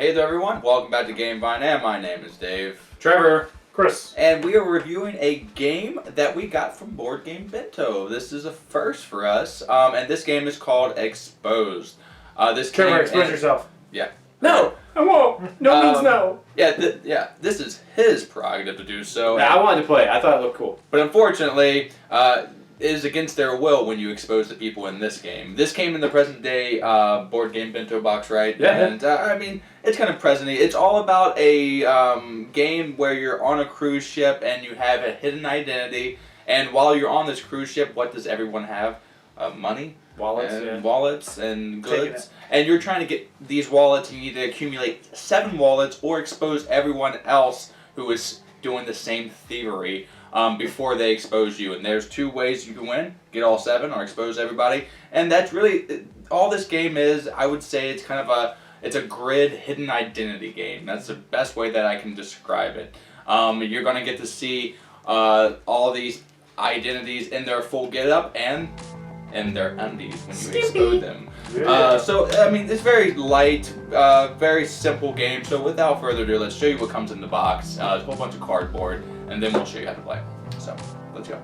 Hey there everyone, welcome back to Game Vine, and my name is Dave. Trevor. Chris. And we are reviewing a game that we got from Board Game Bento. This is a first for us, and this game is called Exposed. Trevor, expose yourself. Yeah. No, I won't. No means no. Yeah, this is his prerogative to do so. Yeah, I wanted to play it. I thought it looked cool. But unfortunately, it is against their will when you expose the people in this game. This came in the present day Board Game Bento box, right? Yeah. And I mean, it's kind of present-y. It's all about a game where you're on a cruise ship and you have a hidden identity. And while you're on this cruise ship, what does everyone have? Money. Wallets and goods. And you're trying to get these wallets, and you need to accumulate 7 wallets or expose everyone else who is doing the same thievery before they expose you. And there's 2 ways you can win: get all 7 or expose everybody. And that's really all this game is. I would say it's kind of it's a grid hidden identity game. That's the best way that I can describe it. You're going to get to see all these identities in their full get-up and in their undies when you expose them. So, I mean, it's very light, very simple game. So without further ado, let's show you what comes in the box. A whole bunch of cardboard, and then we'll show you how to play. So, let's go.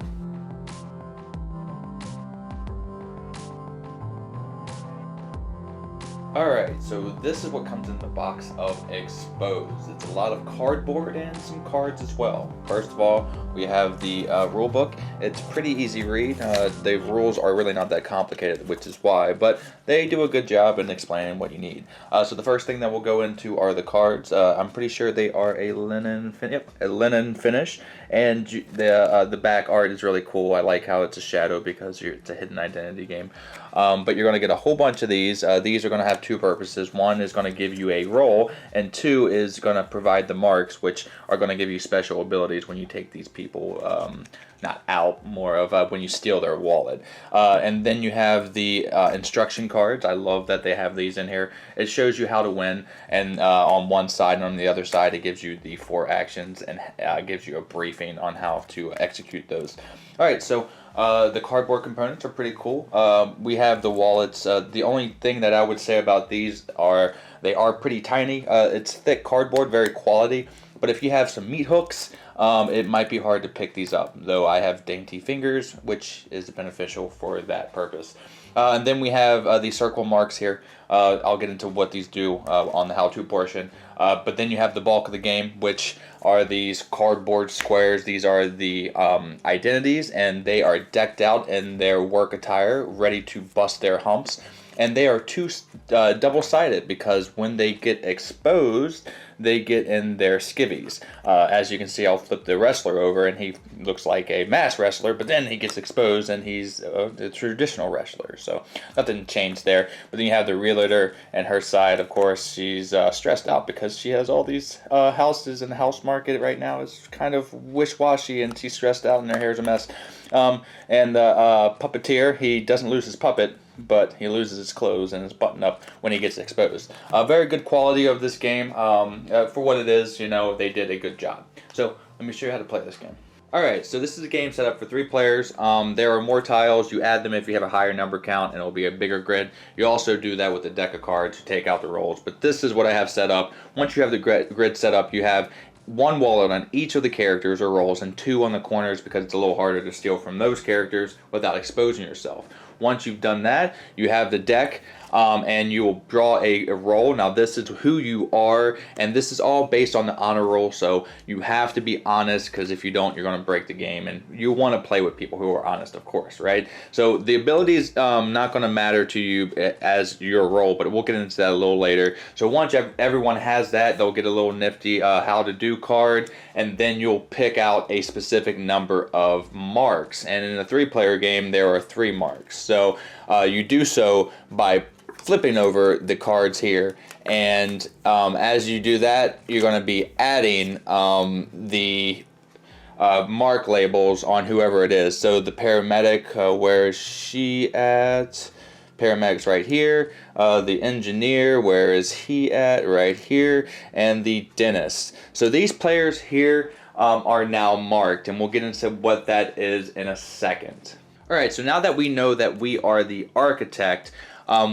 Alright, so this is what comes in the box of Exposed. It's a lot of cardboard and some cards as well. First of all, we have the rule book. It's pretty easy read. The rules are really not that complicated, which is why, but they do a good job in explaining what you need. So the first thing that we'll go into are the cards. I'm pretty sure they are a linen finish, and the back art is really cool. I like how it's a shadow because it's a hidden identity game. But you're going to get a whole bunch of these. These are going to have 2 purposes. One is going to give you a roll, and 2 is going to provide the marks, which are going to give you special abilities when you take these people, not out, more of when you steal their wallet. And then you have the instruction cards. I love that they have these in here. It shows you how to win, and on one side and on the other side it gives you the 4 actions and gives you a briefing on how to execute those. Alright, so the cardboard components are pretty cool. We have the wallets. The only thing that I would say about these are they are pretty tiny. It's thick cardboard, very quality. But if you have some meat hooks, it might be hard to pick these up, though I have dainty fingers, which is beneficial for that purpose. And then we have these circle marks here. I'll get into what these do on the how-to portion. But then you have the bulk of the game, which are these cardboard squares. These are the identities, and they are decked out in their work attire, ready to bust their humps. And they are double-sided because when they get exposed, they get in their skivvies. As you can see, I'll flip the wrestler over, and he looks like a mass wrestler, but then he gets exposed, and he's a traditional wrestler. So nothing changed there. But then you have the realtor, and her side, of course, she's stressed out because she has all these houses, and the house market right now is kind of wish-washy, and she's stressed out, and her hair's a mess. And the puppeteer, he doesn't lose his puppet, but he loses his clothes and his button up when he gets exposed. Very good quality of this game. For what it is, you know, they did a good job. So let me show you how to play this game. Alright, so this is a game set up for 3 players. There are more tiles. You add them if you have a higher number count, and it'll be a bigger grid. You also do that with a deck of cards to take out the rolls. But this is what I have set up. Once you have the grid set up, you have 1 wallet on each of the characters or rolls, and 2 on the corners because it's a little harder to steal from those characters without exposing yourself. Once you've done that, you have the deck, and you will draw a roll. Now this is who you are, and this is all based on the honor roll, so you have to be honest, because if you don't, you're going to break the game, and you want to play with people who are honest, of course, right? So the ability is not going to matter to you as your roll, but we'll get into that a little later. So once everyone has that, they'll get a little nifty how to do card, and then you'll pick out a specific number of marks. And in a 3-player game, there are 3 marks. So you do so by flipping over the cards here, and as you do that, you're going to be adding the mark labels on whoever it is. So the paramedic, where is she at? Paramedic's right here. The engineer, where is he at? Right here. And the dentist. So these players here are now marked, and we'll get into what that is in a second. Alright, so now that we know that we are the architect,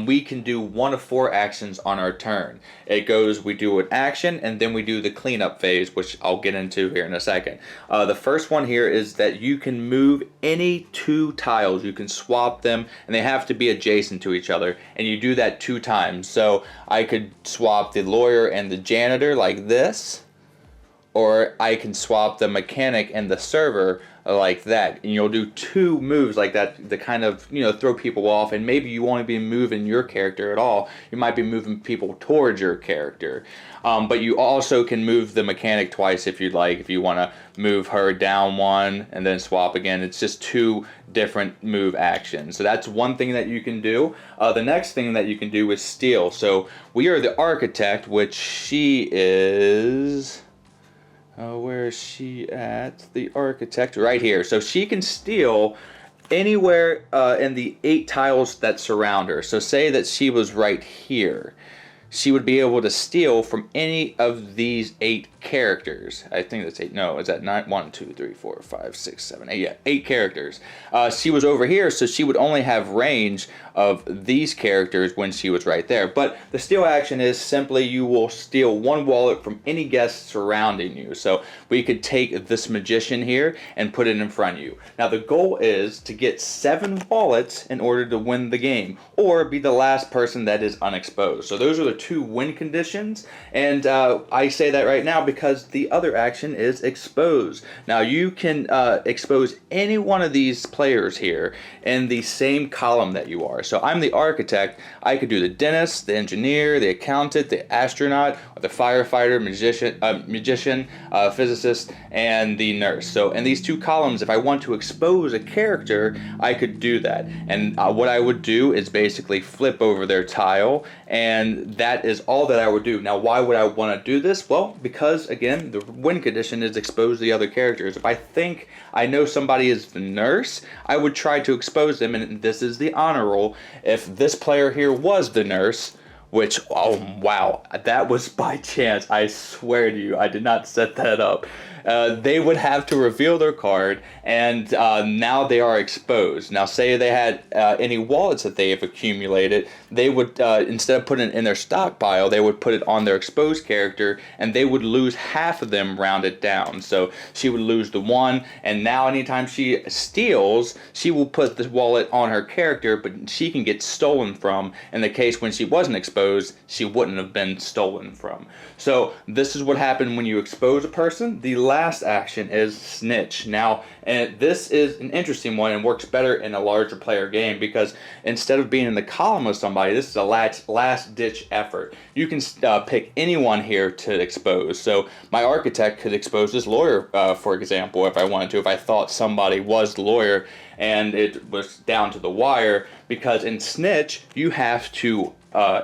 we can do one of 4 actions on our turn. It goes, we do an action, and then we do the cleanup phase, which I'll get into here in a second. The first one here is that you can move any 2 tiles. You can swap them, and they have to be adjacent to each other, and you do that 2 times. So I could swap the lawyer and the janitor like this, or I can swap the mechanic and the server like that, and you'll do 2 moves like that to kind of, throw people off. And maybe you won't be moving your character at all, you might be moving people towards your character. But you also can move the mechanic twice if you'd like, if you want to move her down 1 and then swap again. It's just 2 different move actions. So that's one thing that you can do. The next thing that you can do is steal. So we are the architect, which she is... where is she at? The architect, right here. So she can steal anywhere in the 8 tiles that surround her. So say that she was right here. She would be able to steal from any of these 8 characters. I think that's 8. No, is that 9? 1, 2, 3, 4, 5, 6, 7, 8. Yeah, 8 characters. She was over here, so she would only have range of these characters when she was right there. But the steal action is simply you will steal 1 wallet from any guest surrounding you. So we could take this magician here and put it in front of you. Now the goal is to get 7 wallets in order to win the game, or be the last person that is unexposed. So those are the 2 win conditions, and I say that right now because the other action is expose. Now you can expose any one of these players here in the same column that you are. So I'm the architect. I could do the dentist, the engineer, the accountant, the astronaut, or the firefighter, magician, physicist, and the nurse. So in these 2 columns, if I want to expose a character, I could do that. And what I would do is basically flip over their tile, and that is all that I would do. Now, why would I want to do this? Well, because again, the win condition is expose the other characters. If I think I know somebody is the nurse, I would try to expose them, and this is the honor roll. If this player here was the nurse, which, oh wow, that was by chance, I swear to you, I did not set that up. They would have to reveal their card, and now they are exposed. Now say they had any wallets that they have accumulated, they would, instead of putting it in their stockpile, they would put it on their exposed character, and they would lose half of them rounded down. So she would lose the 1, and now anytime she steals, she will put the wallet on her character, but she can get stolen from. In the case when she wasn't exposed, she wouldn't have been stolen from. So this is what happened when you expose a person. The last action is snitch. Now, and this is an interesting one and works better in a larger player game, because instead of being in the column of somebody, this is a last ditch effort. You can pick anyone here to expose. So my architect could expose this lawyer, for example, if I wanted to, if I thought somebody was the lawyer and it was down to the wire, because in snitch you have to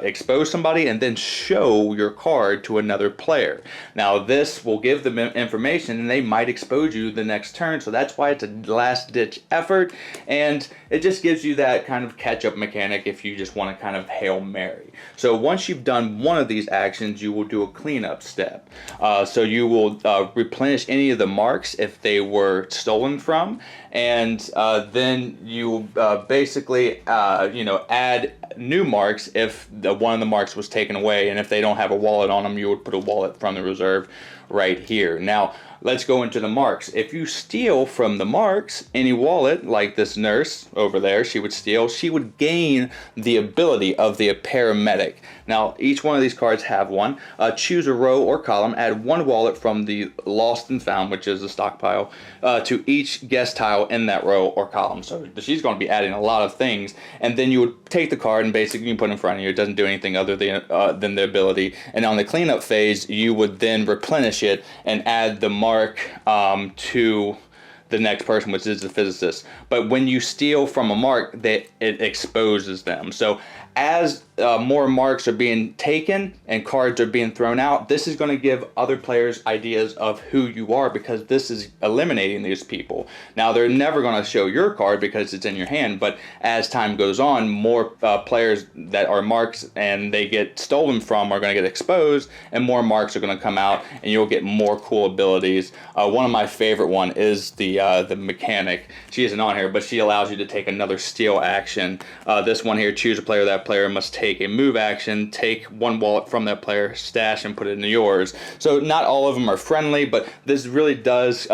expose somebody and then show your card to another player. Now this will give them information, and they might expose you the next turn. So that's why it's a last ditch effort, and it just gives you that kind of catch up mechanic if you just want to kind of Hail Mary. So once you've done one of these actions, you will do a cleanup step. So you will replenish any of the marks if they were stolen from, and then you basically add new marks if one of the marks was taken away, and if they don't have a wallet on them, you would put a wallet from the reserve right here. Now let's go into the marks. If you steal from the marks any wallet, like this nurse over there, she would gain the ability of the paramedic. Now each one of these cards have one. Choose a row or column, add 1 wallet from the lost and found, which is the stockpile, to each guest tile in that row or column. So she's going to be adding a lot of things, and then you would take the card and basically you put it in front of you. It doesn't do anything other than the ability. And on the cleanup phase, you would then replenish it and add the mark to the next person, which is the physicist. But when you steal from a mark, it exposes them. So as more marks are being taken and cards are being thrown out, this is going to give other players ideas of who you are, because this is eliminating these people. Now they're never going to show your card because it's in your hand, but as time goes on, more players that are marks and they get stolen from are going to get exposed, and more marks are going to come out, and you'll get more cool abilities. One of my favorite one is the mechanic. She isn't on here, but she allows you to take another steal action. This one here, choose a player that that player must take a move action, take one wallet from that player, stash, and put it into yours. So not all of them are friendly, but this really does,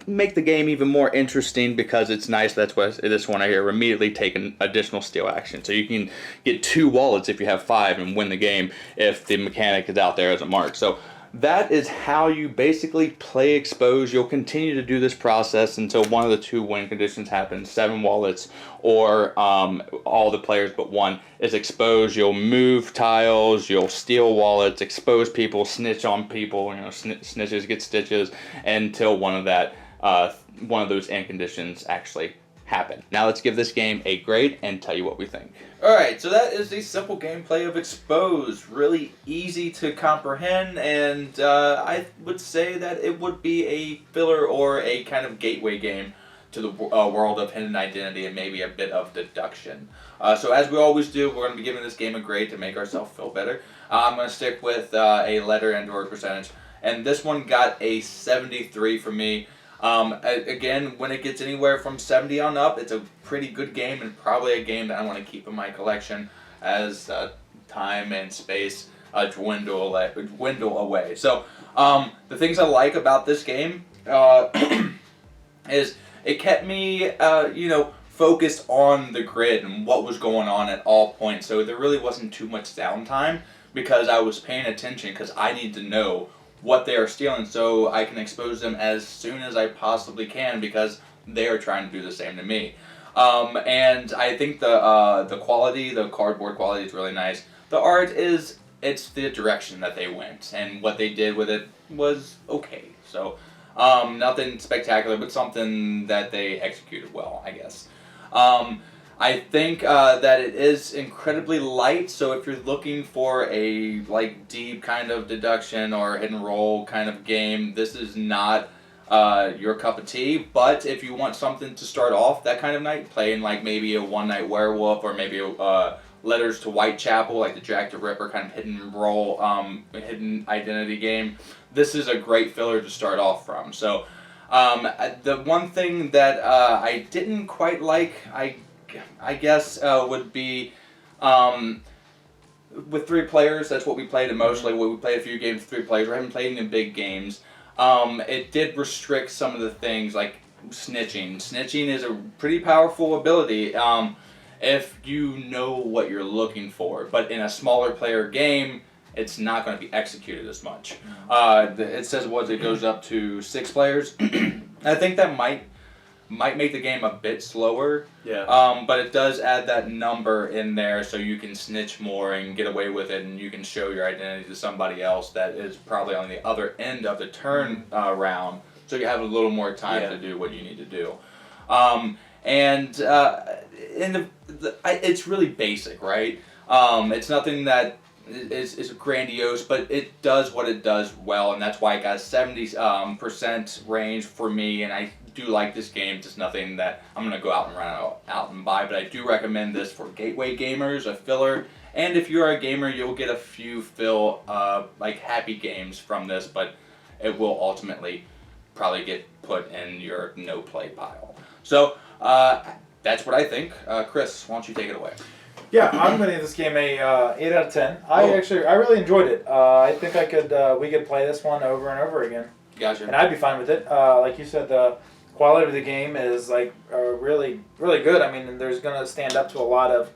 make the game even more interesting because it's nice. That's why this one I hear immediately take an additional steal action. So you can get 2 wallets if you have 5 and win the game if the mechanic is out there as a mark. So that is how you basically play Expose. You'll continue to do this process until one of the 2 win conditions happens, 7 wallets, or all the players but one is exposed. You'll move tiles, you'll steal wallets, expose people, snitch on people, snitches get stitches, until one of those end conditions actually happen. Now let's give this game a grade and tell you what we think. Alright, so that is the simple gameplay of Expose. Really easy to comprehend, and I would say that it would be a filler or a kind of gateway game to the world of hidden identity and maybe a bit of deduction. So as we always do, we're going to be giving this game a grade to make ourselves feel better. I'm going to stick with a letter and word percentage, and this one got a 73 for me. Again, when it gets anywhere from 70 on up, it's a pretty good game and probably a game that I want to keep in my collection as time and space dwindle away. So the things I like about this game is it kept me focused on the grid and what was going on at all points. So there really wasn't too much downtime because I was paying attention because I need to know what they are stealing so I can expose them as soon as I possibly can because they are trying to do the same to me. And I think the quality, the cardboard quality is really nice. The art it's the direction that they went, and what they did with it was okay. So nothing spectacular, but something that they executed well, I guess. I think that it is incredibly light, so if you're looking for a deep kind of deduction or hidden roll kind of game, this is not your cup of tea. But if you want something to start off that kind of night, playing maybe a One Night Werewolf or maybe Letters to Whitechapel, like the Jack the Ripper kind of hidden roll, hidden identity game, this is a great filler to start off from. So the one thing that I didn't quite like, I guess would be with 3 players. That's what we played mostly. We played a few games with 3 players. We haven't played any big games. It did restrict some of the things like snitching. Snitching is a pretty powerful ability if you know what you're looking for. But in a smaller player game, it's not going to be executed as much. It says it goes up to 6 players. I think that might make the game a bit slower. Yeah. But it does add that number in there so you can snitch more and get away with it, and you can show your identity to somebody else that is probably on the other end of the turn round. So you have a little more time to do what you need to do. It's really basic, right? It's nothing that is grandiose, but it does what it does well, and that's why it got a 70% range for me. And I do like this game. It's nothing that I'm gonna go out and run out and buy, but I do recommend this for gateway gamers, a filler. And if you're a gamer, you'll get a few happy games from this, but it will ultimately probably get put in your no play pile. So that's what I think. Chris, why don't you take it away? Yeah, I'm going to give this game a 8 out of 10. I really enjoyed it. I think we could play this one over and over again. Gotcha. And I'd be fine with it. Like you said, the quality of the game is really, really good. I mean, there's going to stand up to a lot of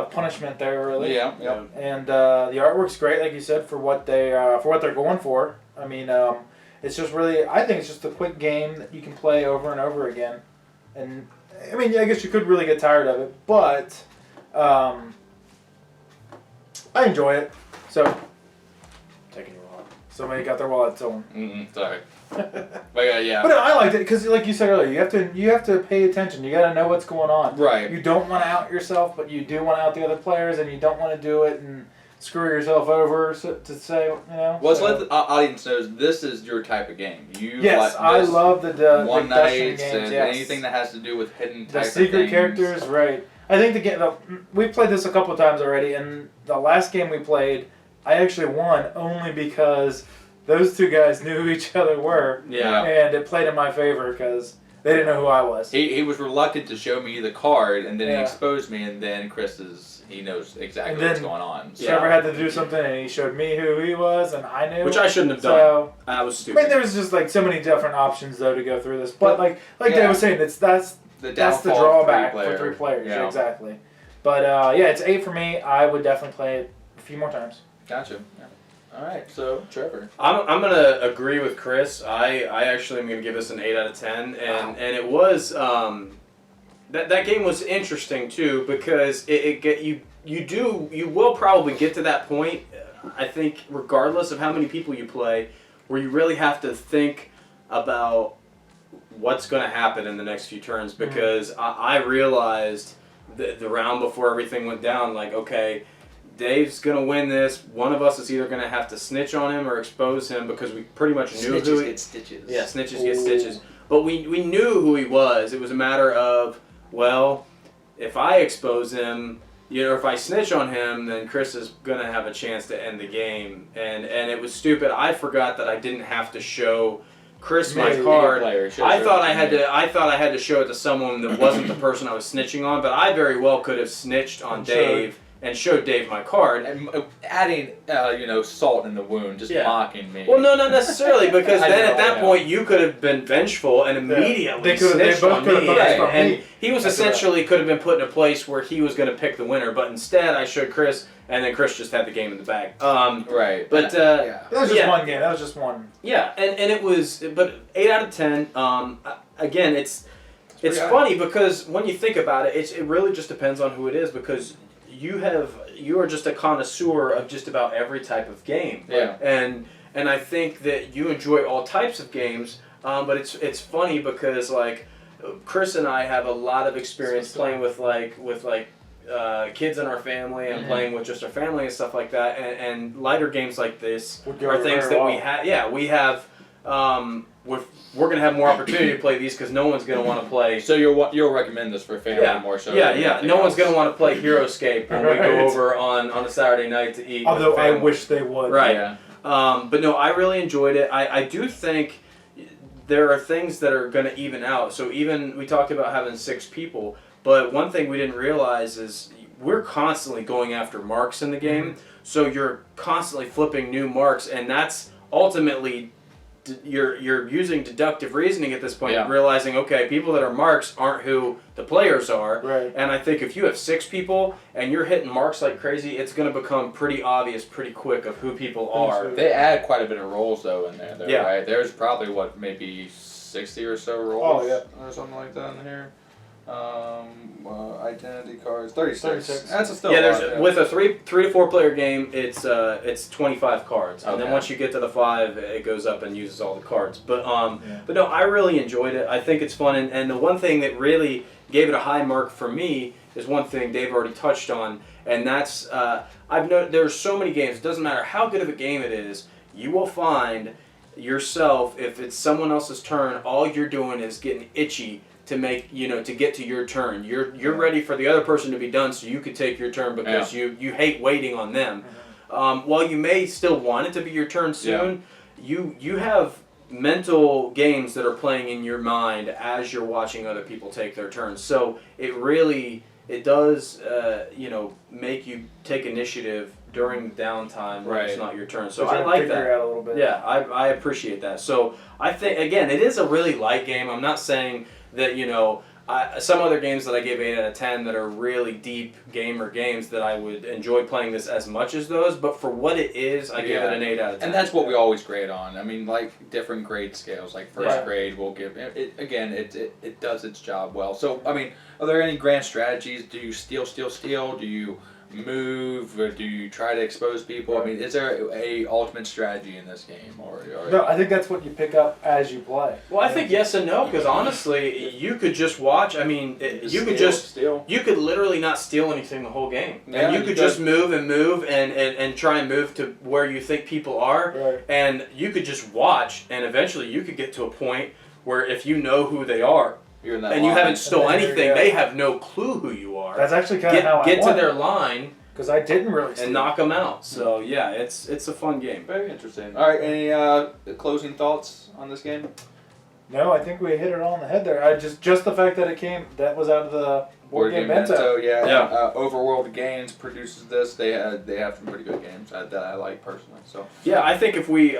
punishment there, really. Yeah. And the artwork's great, like you said, for what they're going for. I mean, it's just really, I think it's just a quick game that you can play over and over again. And I mean, I guess you could really get tired of it, but I enjoy it. So, taking your wallet. Somebody got their wallet stolen. Sorry. But yeah. But I liked it because, like you said earlier, you have to pay attention. You got to know what's going on. Right. You don't want to out yourself, but you do want to out the other players, and you don't want to do it and screw yourself over to say, Well, let's let the audience know this is your type of game. Yes, I love the one nights games, and anything that has to do with hidden type the secret characters, right? I think we played this a couple of times already, and the last game we played, I actually won only because those 2 guys knew who each other were. Yeah. And it played in my favor because They didn't know who I was. He was reluctant to show me the card, and then he Yeah. exposed me, and then he knows exactly what's going on. So. Trevor had to do something, and he showed me who he was, and I knew. Which I shouldn't have done. So, I was I stupid. mean, there was just like so many different options though to go through this, but like Dave was saying, that's the drawback for 3 players. Yeah. Exactly. But yeah, it's 8 for me. I would definitely play it a few more times. Gotcha. Yeah. All right, so Trevor. I'm gonna agree with Chris. I actually am gonna give this an 8 out of 10, and it was that game was interesting too because you will probably get to that point. I think regardless of how many people you play, where you really have to think about what's going to happen in the next few turns because I realized the round before everything went down, like, okay, Dave's going to win this. One of us is either going to have to snitch on him or expose him because we pretty much knew Snitches who he... get stitches. Yeah, snitches get stitches. But we knew who he was. It was a matter of, well, if I expose him, if I snitch on him, then Chris is going to have a chance to end the game. And it was stupid. I forgot that I didn't have to show Chris my card. I thought I had to show it to someone that wasn't the person I was snitching on, but I very well could have snitched on Dave and showed Dave my card. And adding, salt in the wound, just mocking me. Well, no, not necessarily, because then at that point you could have been vengeful and immediately snitched on me. And he was essentially could have been put in a place where he was going to pick the winner, but instead I showed Chris, and then Chris just had the game in the bag. Right. But that was just one game. That was just one. Yeah, and it was, but 8 out of 10. Again, it's funny because when you think about it, it really just depends on who it is because you are just a connoisseur of just about every type of game. Yeah. And I think that you enjoy all types of games, but it's funny because like Chris and I have a lot of experience playing with kids in our family and playing with just our family and stuff like that. And lighter games like this are things that we have. Yeah, we have. We're gonna have more opportunity to play these because no one's gonna want to play. So you'll recommend this for family more so? Yeah. No one's gonna want to play HeroScape when we go over on a Saturday night to eat. Although I wish they would. Right. Yeah. But no, I really enjoyed it. I do think there are things that are gonna even out. So even we talked about having 6 people, but one thing we didn't realize is we're constantly going after marks in the game. So you're constantly flipping new marks, and that's ultimately. You're using deductive reasoning at this point, realizing, okay, people that are marks aren't who the players are. Right. And I think if you have 6 people and you're hitting marks like crazy, it's going to become pretty obvious pretty quick of who people are. They add quite a bit of rolls, though, in there, right? There's probably, maybe 60 or so rolls or something like that in here. Identity cards, 36. That's still with a 3 to 4 player game, it's 25 cards, and then once you get to the 5, it goes up and uses all the cards. But no, I really enjoyed it. I think it's fun, and the one thing that really gave it a high mark for me is one thing Dave already touched on, and that's I've noticed there's so many games. It doesn't matter how good of a game it is, you will find yourself if it's someone else's turn, all you're doing is getting itchy to make to get to your turn. You're ready for the other person to be done so you could take your turn because you hate waiting on them. While you may still want it to be your turn soon, you have mental games that are playing in your mind as you're watching other people take their turns. So it does make you take initiative during downtime when it's not your turn. So I like that. Out a little bit. Yeah, I appreciate that. So I think again it is a really light game. I'm not saying that some other games that I give 8 out of 10 that are really deep gamer games that I would enjoy playing this as much as those, but for what it is, I give it an 8 out of 10. And that's what we always grade on. I mean, like different grade scales, like first grade, we'll give it. Again, it does its job well. So, I mean, are there any grand strategies? Do you steal? Do you move, or do you try to expose people? I mean, is there a ultimate strategy in this game, or no? I think that's what you pick up as you play. Well, I think yes and no, because honestly, you could just watch. I mean, you could literally not steal anything the whole game, and you could just move and try and move to where you think people are, and you could just watch, and eventually you could get to a point where if you know who they are. You're in that and line. You haven't stole anything. They have no clue who you are. That's actually kind of how I get to their line because I didn't really steal. And knock them out. So yeah, it's a fun game. Very interesting. All right, any closing thoughts on this game? No, I think we hit it all on the head there. I just the fact that that was out of the board game bento. Yeah. Overworld Games produces this. They have some pretty good games that I like personally. So yeah, I think if we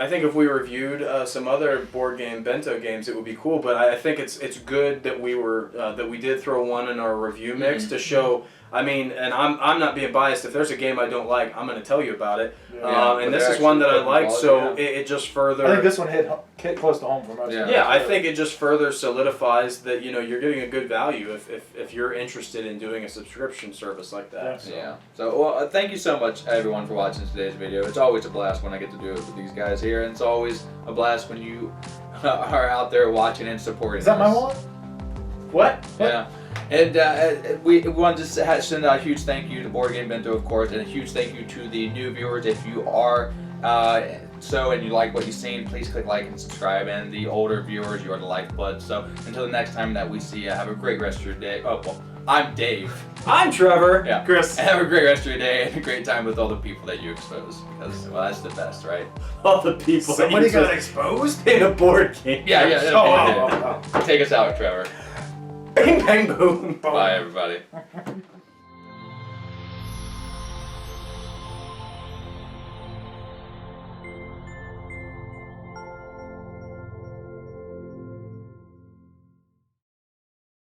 reviewed some other board game bento games, it would be cool. But I think it's good that we did throw one in our review mix to show. I mean, and I'm not being biased. If there's a game I don't like, I'm going to tell you about it. And this is one that I like, so it just further. I think this one hit close to home for most. Yeah, I think it just further solidifies that you're getting a good value if you're interested in doing a subscription service like that. Yeah. So well, thank you so much everyone for watching today's video. It's always a blast when I get to do it with these guys here, and it's always a blast when you are out there watching and supporting. Is that us. my wallet? What? Yeah. And we want to send a huge thank you to Board Game Bento, of course, and a huge thank you to the new viewers. If you are and you like what you've seen, please click like and subscribe. And the older viewers, you are the lifeblood. So until the next time that we see you, have a great rest of your day. Oh, well, I'm Dave. I'm Trevor. Yeah. Chris. And have a great rest of your day and a great time with all the people that you expose. Because, well, that's the best, right? All the people. Somebody got exposed in a board game. Yeah. Take us out, Trevor. Bang, bang, boom. Bye, everybody.